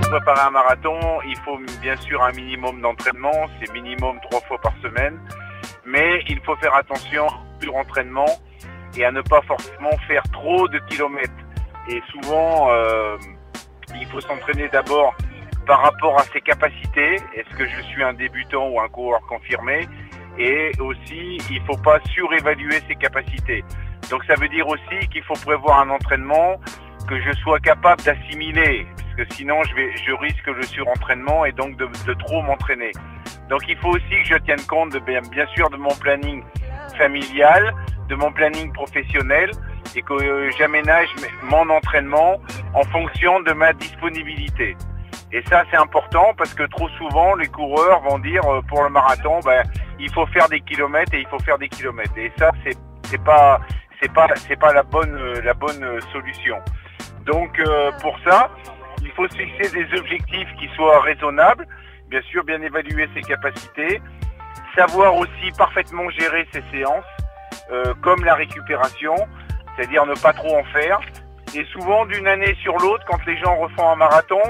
préparer un marathon, il faut bien sûr un minimum d'entraînement, c'est minimum 3 fois par semaine, mais il faut faire attention au surentraînement et à ne pas forcément faire trop de kilomètres. Et souvent, il faut s'entraîner d'abord par rapport à ses capacités. Est-ce que je suis un débutant ou un coureur confirmé? Et aussi, il ne faut pas surévaluer ses capacités. Donc ça veut dire aussi qu'il faut prévoir un entraînement que je sois capable d'assimiler, parce que sinon je risque le surentraînement et donc de trop m'entraîner. Donc il faut aussi que je tienne compte bien sûr de mon planning familial, de mon planning professionnel, et que j'aménage mon entraînement en fonction de ma disponibilité. Et ça c'est important parce que trop souvent les coureurs vont dire pour le marathon, il faut faire des kilomètres et il faut faire des kilomètres. Et ça c'est pas la bonne solution. Donc pour ça, il faut se fixer des objectifs qui soient raisonnables, bien sûr bien évaluer ses capacités, savoir aussi parfaitement gérer ses séances, comme la récupération, c'est-à-dire ne pas trop en faire. Et souvent d'une année sur l'autre, quand les gens refont un marathon,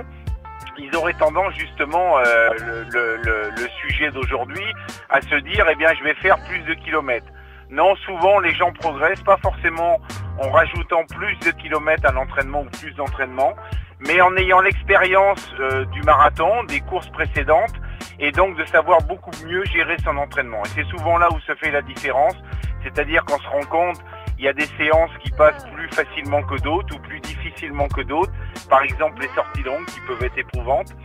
ils auraient tendance justement, le sujet d'aujourd'hui, à se dire je vais faire plus de kilomètres. Non, souvent les gens progressent, pas forcément en rajoutant plus de kilomètres à l'entraînement ou plus d'entraînement, mais en ayant l'expérience du marathon, des courses précédentes, et donc de savoir beaucoup mieux gérer son entraînement. Et c'est souvent là où se fait la différence, c'est-à-dire qu'on se rend compte, il y a des séances qui passent plus facilement que d'autres ou plus difficilement que d'autres, par exemple les sorties longues qui peuvent être éprouvantes,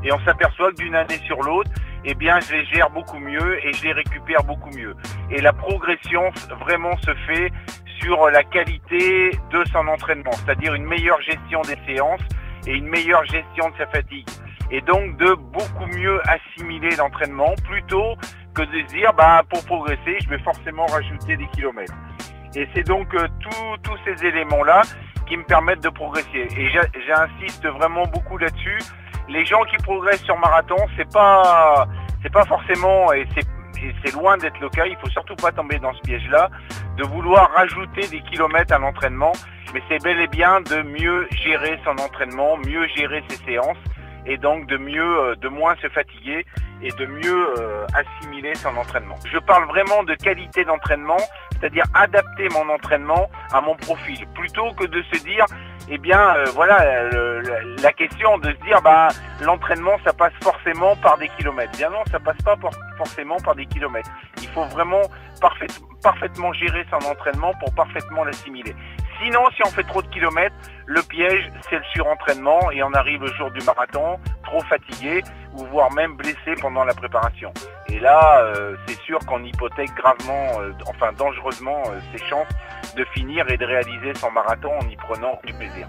et on s'aperçoit que d'une année sur l'autre, je les gère beaucoup mieux et je les récupère beaucoup mieux. Et la progression vraiment se fait sur la qualité de son entraînement, c'est-à-dire une meilleure gestion des séances et une meilleure gestion de sa fatigue. Et donc de beaucoup mieux assimiler l'entraînement plutôt que de se dire pour progresser, je vais forcément rajouter des kilomètres. Et c'est donc tous ces éléments-là qui me permettent de progresser. Et j'insiste vraiment beaucoup là-dessus. Les gens qui progressent sur marathon, c'est pas forcément, et c'est loin d'être le cas, il faut surtout pas tomber dans ce piège-là, de vouloir rajouter des kilomètres à l'entraînement, mais c'est bel et bien de mieux gérer son entraînement, mieux gérer ses séances, et donc de moins se fatiguer et de mieux assimiler son entraînement. Je parle vraiment de qualité d'entraînement, c'est-à-dire adapter mon entraînement à mon profil, plutôt que de se dire, la question de se dire, l'entraînement ça passe forcément par des kilomètres. Bien non, ça passe pas forcément par des kilomètres. Il faut vraiment parfaitement gérer son entraînement pour parfaitement l'assimiler. Sinon, si on fait trop de kilomètres, le piège, c'est le surentraînement et on arrive le jour du marathon trop fatigué ou voire même blessé pendant la préparation. Et là, c'est sûr qu'on hypothèque gravement, dangereusement, ses chances de finir et de réaliser son marathon en y prenant du plaisir.